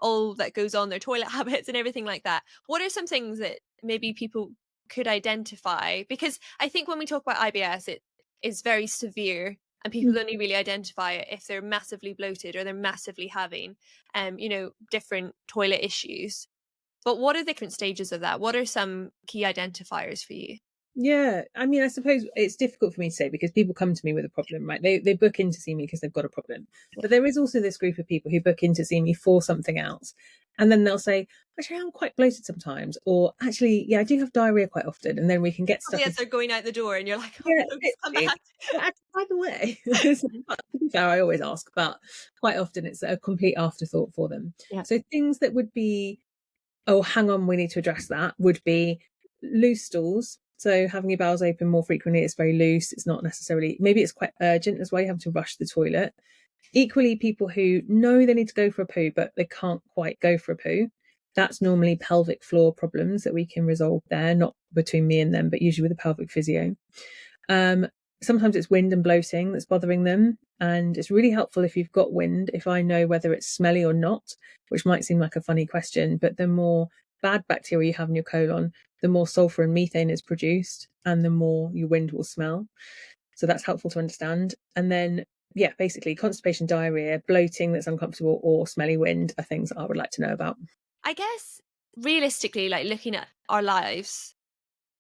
all that goes on, their toilet habits and everything like that? What are some things that maybe people could identify? Because I think when we talk about IBS, it is very severe and people only really identify it if they're massively bloated or they're massively having, different toilet issues. But what are the different stages of that? What are some key identifiers for you? Yeah, I mean, I suppose it's difficult for me to say because people come to me with a problem, right? They book in to see me because they've got a problem. But there is also this group of people who book in to see me for something else. And then they'll say, actually, I'm quite bloated sometimes. Or actually, yeah, I do have diarrhea quite often. And then we can get stuck Yes, into, they're going out the door, and you're like, oh yeah, no, come literally. back. But actually, by the way, to be fair, I always ask, but quite often it's a complete afterthought for them. Yeah. So things that would be, oh, hang on, we need to address that, would be loose stools. So having your bowels open more frequently, it's very loose. It's not necessarily, maybe it's quite urgent as well. You have to rush the toilet. Equally, people who know they need to go for a poo, but they can't quite go for a poo. That's normally pelvic floor problems that we can resolve there, not between me and them, but usually with a pelvic physio. Um, Sometimes it's wind and bloating that's bothering them. And it's really helpful if you've got wind, if I know whether it's smelly or not, which might seem like a funny question, but the more bad bacteria you have in your colon, the more sulfur and methane is produced, and the more your wind will smell. So that's helpful to understand. And then, yeah, basically constipation, diarrhea, bloating that's uncomfortable, or smelly wind are things that I would like to know about. I guess realistically, like looking at our lives,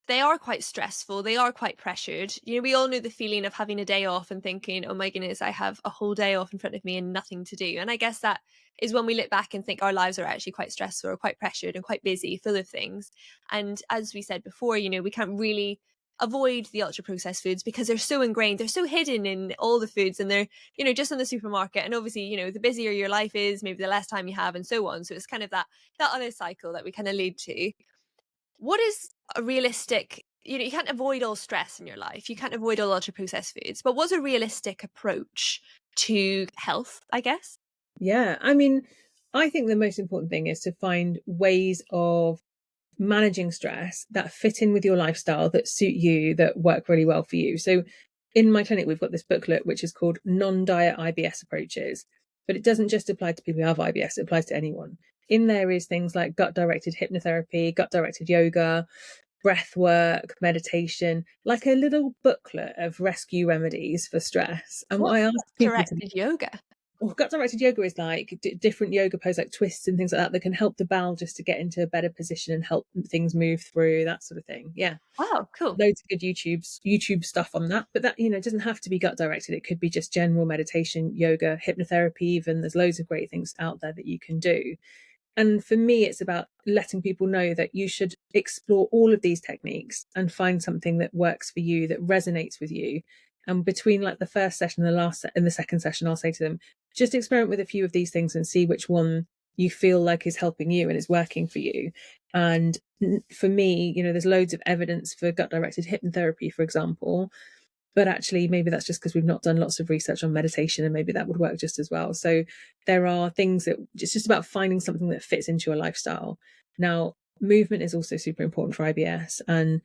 they are quite stressful. They are quite pressured. You know, we all know the feeling of having a day off and thinking, oh my goodness, I have a whole day off in front of me and nothing to do. And I guess that is when we look back and think our lives are actually quite stressful or quite pressured and quite busy, full of things. And as we said before, you know, we can't really avoid the ultra processed foods because they're so ingrained, they're so hidden in all the foods, and they're, you know, just in the supermarket. And obviously, you know, the busier your life is, maybe the less time you have and so on. So it's kind of that other cycle that we kind of lead to. What is a realistic, you know, you can't avoid all stress in your life. You can't avoid all ultra processed foods, but what's a realistic approach to health, I guess? Yeah, I mean, I think the most important thing is to find ways of managing stress that fit in with your lifestyle, that suit you, that work really well for you. So in my clinic, we've got this booklet which is called Non-Diet IBS Approaches, but it doesn't just apply to people who have IBS, it applies to anyone. In there is things like gut directed hypnotherapy, gut directed yoga, breath work, meditation, like a little booklet of rescue remedies for stress. And what I What's ask people to, directed yoga? well, gut directed yoga is like different yoga poses, like twists and things like that, that can help the bowel just to get into a better position and help things move through, that sort of thing. Yeah, Wow, cool. loads of good YouTube stuff on that. But that, you know, doesn't have to be gut directed. It could be just general meditation, yoga, hypnotherapy. Even there's loads of great things out there that you can do. And for me, it's about letting people know that you should explore all of these techniques and find something that works for you, that resonates with you. And between like the first session and the second session, I'll say to them, just experiment with a few of these things and see which one you feel like is helping you and is working for you. And for me, you know, there's loads of evidence for gut directed hypnotherapy, for example, but actually maybe that's just because we've not done lots of research on meditation, and maybe that would work just as well. So there are things that it's just about finding something that fits into your lifestyle. Now, movement is also super important for IBS, and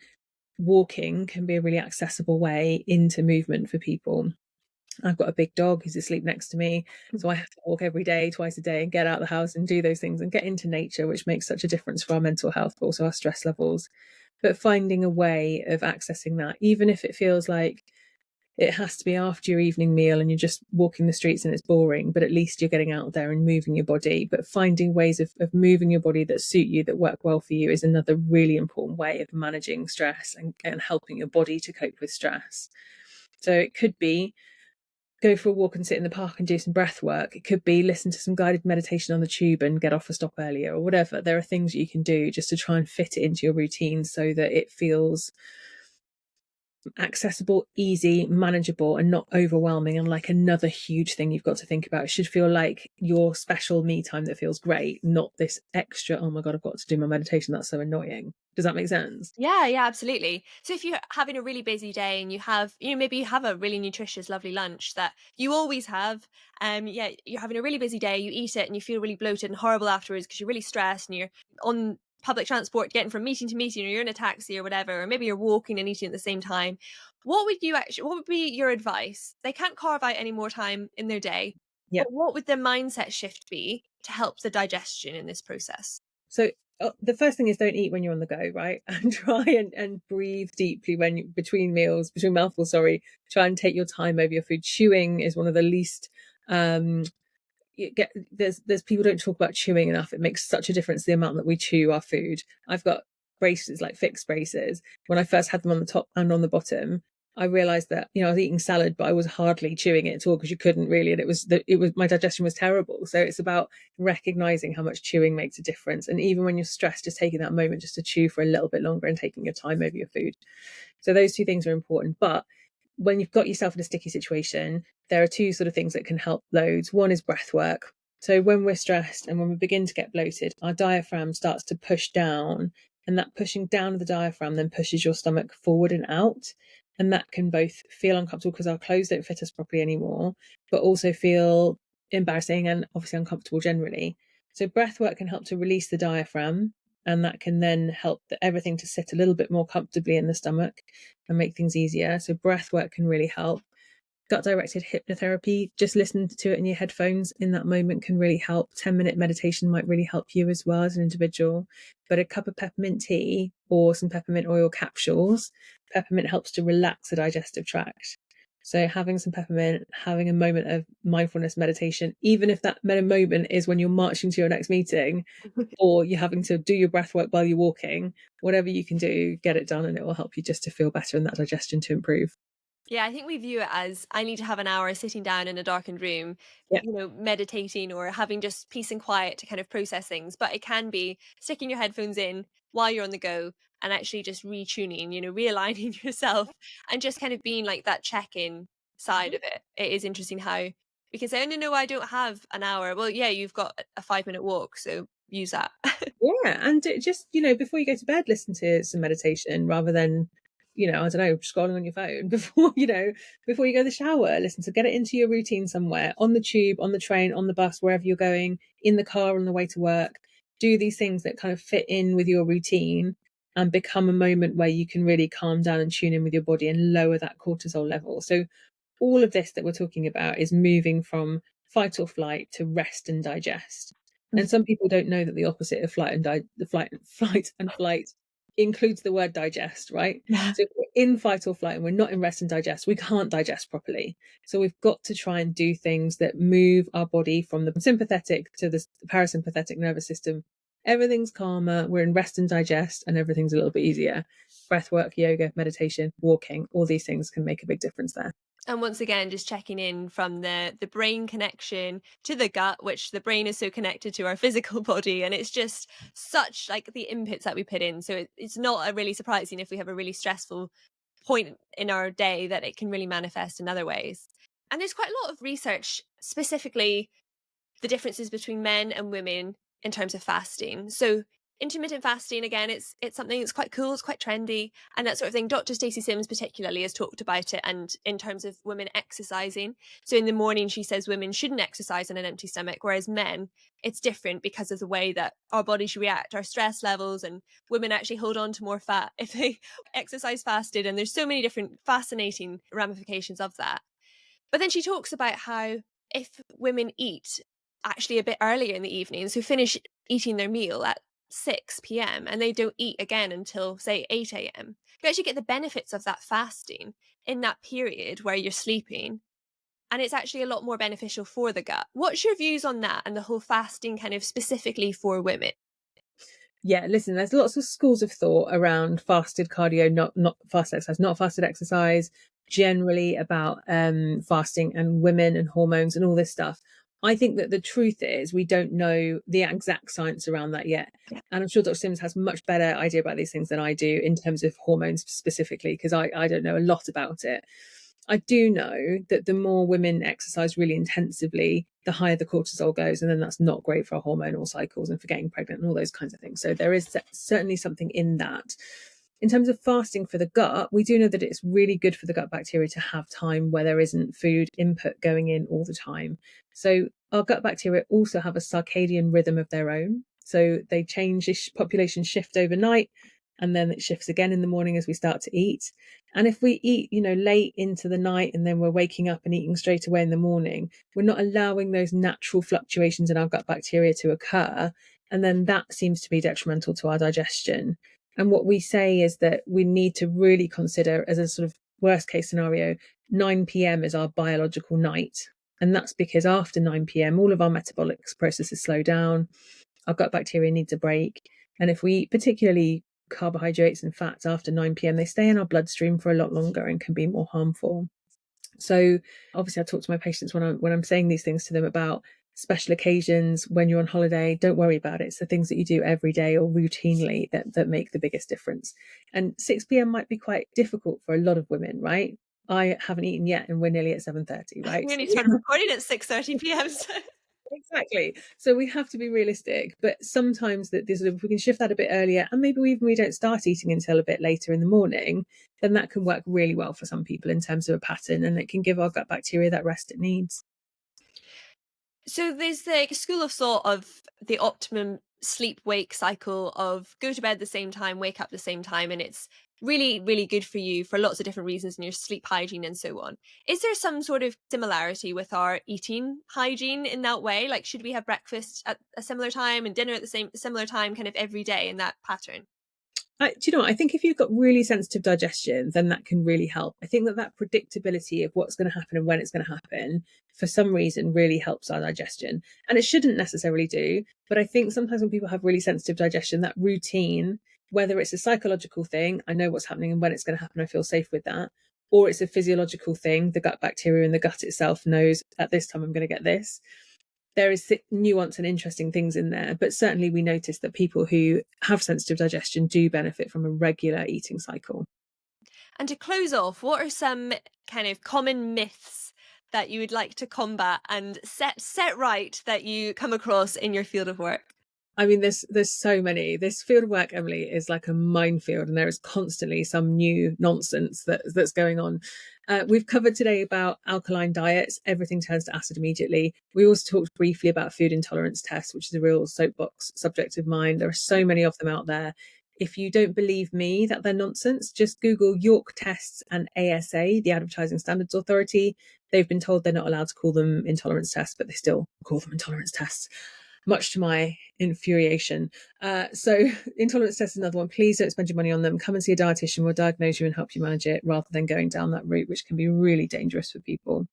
walking can be a really accessible way into movement for people. I've got a big dog who's asleep next to me, so I have to walk every day, twice a day, and get out of the house and do those things and get into nature, which makes such a difference for our mental health, but also our stress levels. But finding a way of accessing that, even if it feels like it has to be after your evening meal and you're just walking the streets and it's boring, but at least you're getting out there and moving your body. But finding ways of moving your body that suit you, that work well for you, is another really important way of managing stress and helping your body to cope with stress. So it could be go for a walk and sit in the park and do some breath work. It could be listen to some guided meditation on the tube and get off a stop earlier, or whatever. There are things you can do just to try and fit it into your routine so that it feels accessible, easy, manageable, and not overwhelming and like another huge thing you've got to think about. It should feel like your special me time that feels great, not this extra, oh my God, I've got to do my meditation. That's so annoying. Does that make sense? Yeah, yeah, absolutely. So if you're having a really busy day and you have, you know, maybe you have a really nutritious, lovely lunch that you always have, yeah, you're having a really busy day, you eat it and you feel really bloated and horrible afterwards because you're really stressed and you're on public transport getting from meeting to meeting, or you're in a taxi or whatever, or maybe you're walking and eating at the same time. What would be your advice? They can't carve out any more time in their day, Yeah. but what would the mindset shift be to help the digestion in this process? So the first thing is don't eat when you're on the go, right? And try and breathe deeply when between meals, between mouthfuls, sorry. Try and take your time over your food. Chewing is one of the least um there's people don't talk about chewing enough. It makes such a difference the amount that we chew our food. I've got braces, like fixed braces, when I first had them on the top and on the bottom, I realized that, I was eating salad, but I was hardly chewing it at all because you couldn't really. And my digestion was terrible. So it's about recognizing how much chewing makes a difference. And even when you're stressed, just taking that moment just to chew for a little bit longer and taking your time over your food. So those two things are important. But when you've got yourself in a sticky situation, there are two sort of things that can help loads. One is breath work. So when we're stressed and when we begin to get bloated, our diaphragm starts to push down, and that pushing down of the diaphragm then pushes your stomach forward and out. And that can both feel uncomfortable because our clothes don't fit us properly anymore, but also feel embarrassing and obviously uncomfortable generally. So breath work can help to release the diaphragm, and that can then help everything to sit a little bit more comfortably in the stomach and make things easier. So breath work can really help. Gut-directed hypnotherapy, just listen to it in your headphones in that moment can really help. 10-minute meditation might really help you as well as an individual. But a cup of peppermint tea or some peppermint oil capsules, peppermint helps to relax the digestive tract. So having some peppermint, having a moment of mindfulness meditation, even if that moment is when you're marching to your next meeting or you're having to do your breath work while you're walking, whatever you can do, get it done, and it will help you just to feel better and that digestion to improve. Yeah, I think we view it as I need to have an hour sitting down in a darkened room, Yeah. meditating or having just peace and quiet to kind of process things. But it can be sticking your headphones in while you're on the go and actually just retuning, realigning yourself and just kind of being like that check-in side of it. It is interesting how we can say, oh, no, I don't have an hour. Well, yeah, you've got a 5-minute walk, so use that. Yeah, and just, before you go to bed, listen to some meditation rather than, I don't know, scrolling on your phone before you go to the shower. Listen to get it into your routine somewhere, on the tube, on the train, on the bus, wherever you're going, in the car on the way to work. Do these things that kind of fit in with your routine and become a moment where you can really calm down and tune in with your body and lower that cortisol level. So all of this that we're talking about is moving from fight or flight to rest and digest. And some people don't know that the opposite of flight and flight includes the word digest, right? Yeah. So if we're in fight or flight and we're not in rest and digest, we can't digest properly. So we've got to try and do things that move our body from the sympathetic to the parasympathetic nervous system. Everything's calmer, we're in rest and digest, and everything's a little bit easier. Breath work, yoga, meditation, walking, all these things can make a big difference there. And once again, just checking in from the brain connection to the gut, which the brain is so connected to our physical body. And it's just such like the inputs that we put in. So it's not really surprising if we have a really stressful point in our day that it can really manifest in other ways. And there's quite a lot of research, specifically the differences between men and women in terms of fasting. So intermittent fasting, again, it's something that's quite cool, it's quite trendy and that sort of thing. Dr. Stacey Sims particularly has talked about it, and in terms of women exercising. So in the morning she says women shouldn't exercise on an empty stomach, whereas men, it's different because of the way that our bodies react, our stress levels, and women actually hold on to more fat if they exercise fasted. And there's so many different fascinating ramifications of that. But then she talks about how if women eat actually a bit earlier in the evening, so finish eating their meal at 6 p.m. and they don't eat again until, say, 8 a.m., you actually get the benefits of that fasting in that period where you're sleeping. And it's actually a lot more beneficial for the gut. What's your views on that and the whole fasting kind of specifically for women? Yeah, listen, there's lots of schools of thought around fasted cardio, not fasted exercise, not fasted exercise, generally about fasting and women and hormones and all this stuff. I think that the truth is we don't know the exact science around that yet. Yeah. And I'm sure Dr. Sims has much better idea about these things than I do in terms of hormones specifically, because I don't know a lot about it. I do know that the more women exercise really intensively, the higher the cortisol goes, and then that's not great for our hormonal cycles and for getting pregnant and all those kinds of things. So there is certainly something in that. In terms of fasting for the gut, we do know that it's really good for the gut bacteria to have time where there isn't food input going in all the time. So our gut bacteria also have a circadian rhythm of their own. So they change, population shift overnight, and then it shifts again in the morning as we start to eat. And if we eat, late into the night and then we're waking up and eating straight away in the morning, we're not allowing those natural fluctuations in our gut bacteria to occur. And then that seems to be detrimental to our digestion. And what we say is that we need to really consider, as a sort of worst case scenario, 9 p.m. is our biological night. And that's because after 9 p.m., all of our metabolic processes slow down. Our gut bacteria needs a break. And if we eat particularly carbohydrates and fats after 9 p.m., they stay in our bloodstream for a lot longer and can be more harmful. So obviously I talk to my patients when I'm saying these things to them about special occasions, when you're on holiday, don't worry about it. It's the things that you do every day or routinely that make the biggest difference. And 6 p.m. might be quite difficult for a lot of women, right? I haven't eaten yet and we're nearly at 7:30, right? We only started recording at 6:30 p.m. So. Exactly. So we have to be realistic, but sometimes if we can shift that a bit earlier, and maybe we don't start eating until a bit later in the morning, then that can work really well for some people in terms of a pattern, and it can give our gut bacteria that rest it needs. So there's the school of thought of the optimum sleep wake cycle of go to bed the same time, wake up the same time, and it's really, really good for you for lots of different reasons in your sleep hygiene and so on. Is there some sort of similarity with our eating hygiene in that way? Like, should we have breakfast at a similar time and dinner at the similar time kind of every day in that pattern? Do you know what? I think if you've got really sensitive digestion, then that can really help. I think that predictability of what's going to happen and when it's going to happen, for some reason, really helps our digestion. And it shouldn't necessarily do. But I think sometimes when people have really sensitive digestion, that routine, whether it's a psychological thing, I know what's happening and when it's going to happen, I feel safe with that, or it's a physiological thing, the gut bacteria in the gut itself knows at this time I'm going to get this. There is nuance and interesting things in there, but certainly we notice that people who have sensitive digestion do benefit from a regular eating cycle. And to close off, what are some kind of common myths that you would like to combat and set right that you come across in your field of work? I mean, there's so many. This field of work, Emily, is like a minefield, and there is constantly some new nonsense that's going on. We've covered today about alkaline diets. Everything turns to acid immediately. We also talked briefly about food intolerance tests, which is a real soapbox subject of mine. There are so many of them out there. If you don't believe me that they're nonsense, just Google York tests and ASA, the Advertising Standards Authority. They've been told they're not allowed to call them intolerance tests, but they still call them intolerance tests, much to my infuriation. So intolerance test is another one. Please don't spend your money on them. Come and see a dietitian. We'll diagnose you and help you manage it, rather than going down that route, which can be really dangerous for people.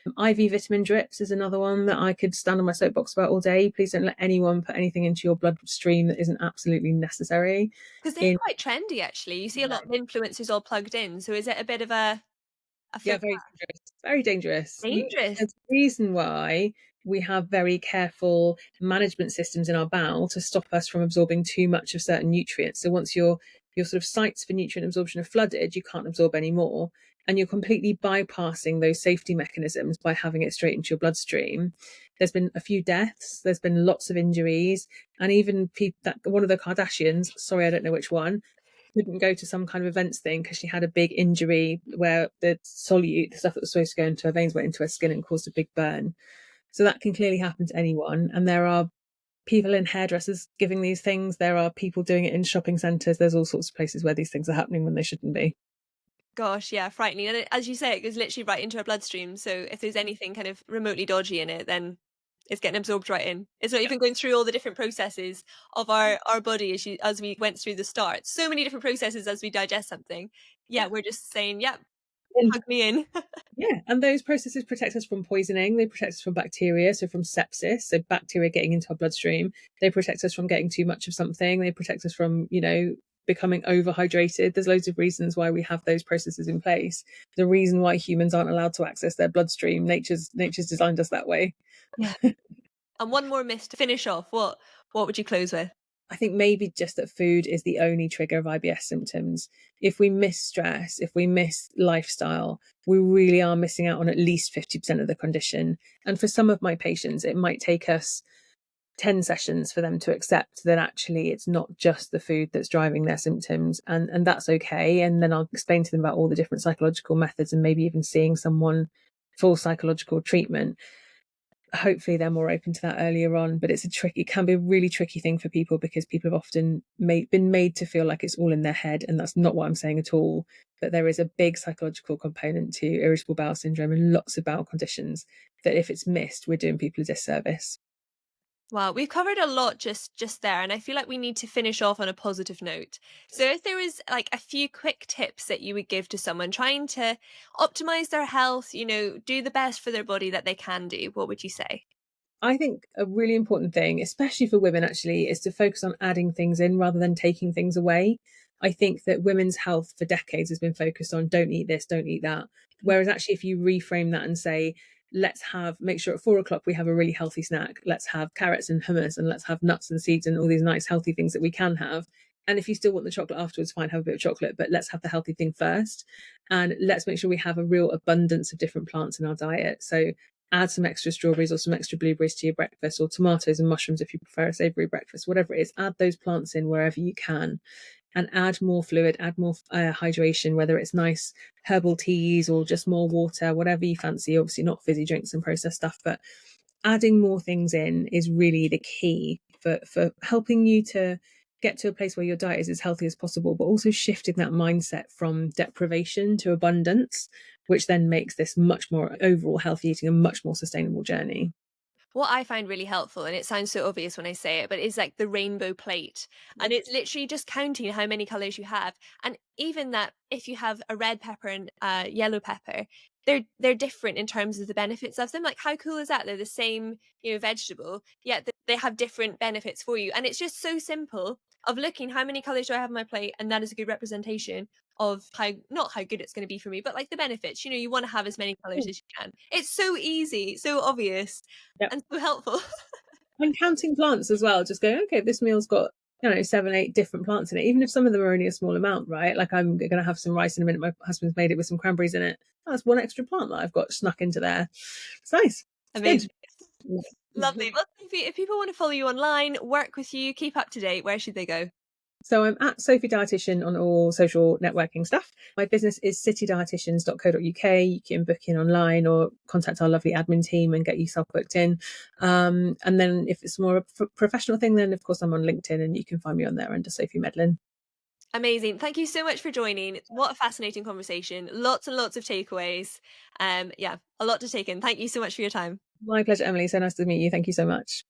IV vitamin drips is another one that I could stand on my soapbox about all day. Please don't let anyone put anything into your bloodstream that isn't absolutely necessary. Because they're quite trendy, actually. You see a lot of influencers all plugged in. So is it a bit of a Yeah, faux very dangerous. Very dangerous. dangerous? There's a reason why we have very careful management systems in our bowel to stop us from absorbing too much of certain nutrients. So once your sort of sites for nutrient absorption are flooded, you can't absorb any more. And you're completely bypassing those safety mechanisms by having it straight into your bloodstream. There's been a few deaths, there's been lots of injuries, and even people that one of the Kardashians, sorry, I don't know which one, couldn't go to some kind of events thing because she had a big injury where the solute, the stuff that was supposed to go into her veins, went into her skin and caused a big burn. So that can clearly happen to anyone. And there are people in hairdressers giving these things. There are people doing it in shopping centres. There's all sorts of places where these things are happening when they shouldn't be. Gosh, yeah, frightening. And as you say, it goes literally right into our bloodstream. So if there's anything kind of remotely dodgy in it, then it's getting absorbed right in. It's not even going through all the different processes of our body as we went through the start. So many different processes as we digest something. Yeah, we're just saying, yeah, And hug me in. yeah, and those processes protect us from poisoning. They protect us from bacteria, so from sepsis, so bacteria getting into our bloodstream. They protect us from getting too much of something. They protect us from, becoming overhydrated. There's loads of reasons why we have those processes in place. The reason why humans aren't allowed to access their bloodstream. Nature's designed us that way. Yeah. And one more myth to finish off. What would you close with? I think maybe just that food is the only trigger of IBS symptoms. If we miss stress, if we miss lifestyle, we really are missing out on at least 50% of the condition. And for some of my patients, it might take us 10 sessions for them to accept that actually it's not just the food that's driving their symptoms, and that's okay. And then I'll explain to them about all the different psychological methods and maybe even seeing someone for psychological treatment. Hopefully they're more open to that earlier on, but it can be a really tricky thing for people because people have often been made to feel like it's all in their head, and that's not what I'm saying at all. But there is a big psychological component to irritable bowel syndrome and lots of bowel conditions that if it's missed, we're doing people a disservice. Wow, we've covered a lot just there, and I feel like we need to finish off on a positive note. So if there was like a few quick tips that you would give to someone trying to optimize their health, do the best for their body that they can do, what would you say? I think a really important thing, especially for women actually, is to focus on adding things in rather than taking things away. I think that women's health for decades has been focused on don't eat this, don't eat that. Whereas actually, if you reframe that and say, let's make sure at 4 o'clock we have a really healthy snack, let's have carrots and hummus, and let's have nuts and seeds and all these nice healthy things that we can have. And if you still want the chocolate afterwards, fine, have a bit of chocolate, but let's have the healthy thing first. And let's make sure we have a real abundance of different plants in our diet. So add some extra strawberries or some extra blueberries to your breakfast, or tomatoes and mushrooms if you prefer a savory breakfast, whatever it is. Add those plants in wherever you can, and add more fluid, add more hydration, whether it's nice herbal teas or just more water, whatever you fancy. Obviously not fizzy drinks and processed stuff, but adding more things in is really the key for helping you to get to a place where your diet is as healthy as possible, but also shifting that mindset from deprivation to abundance, which then makes this much more overall healthy eating a much more sustainable journey. What I find really helpful, and it sounds so obvious when I say it, but it's like the rainbow plate. And it's literally just counting how many colors you have. And even that, if you have a red pepper and a yellow pepper, they're different in terms of the benefits of them. Like, how cool is that? They're the same, vegetable, yet they have different benefits for you. And it's just so simple of looking how many colors do I have on my plate, and that is a good representation of how, not how good it's going to be for me, but like the benefits. You want to have as many colors as you can. It's so easy, so obvious, Yep. and so helpful. And counting plants as well, just going, okay, this meal's got 7, 8 different plants in it, even if some of them are only a small amount, right? Like I'm going to have some rice in a minute, my husband's made it with some cranberries in it. Oh, that's one extra plant that I've got snuck into there. It's nice. It's Amazing. good. Lovely. Well, Sophie, if people want to follow you online, work with you, keep up to date, where should they go? So I'm at Sophie Dietitian on all social networking stuff. My business is citydietitians.co.uk. You can book in online or contact our lovely admin team and get yourself booked in. And then if it's more a professional thing, then of course I'm on LinkedIn and you can find me on there under Sophie Medlin. Amazing. Thank you so much for joining. What a fascinating conversation. Lots and lots of takeaways. Yeah, a lot to take in. Thank you so much for your time. My pleasure, Emily. So nice to meet you. Thank you so much.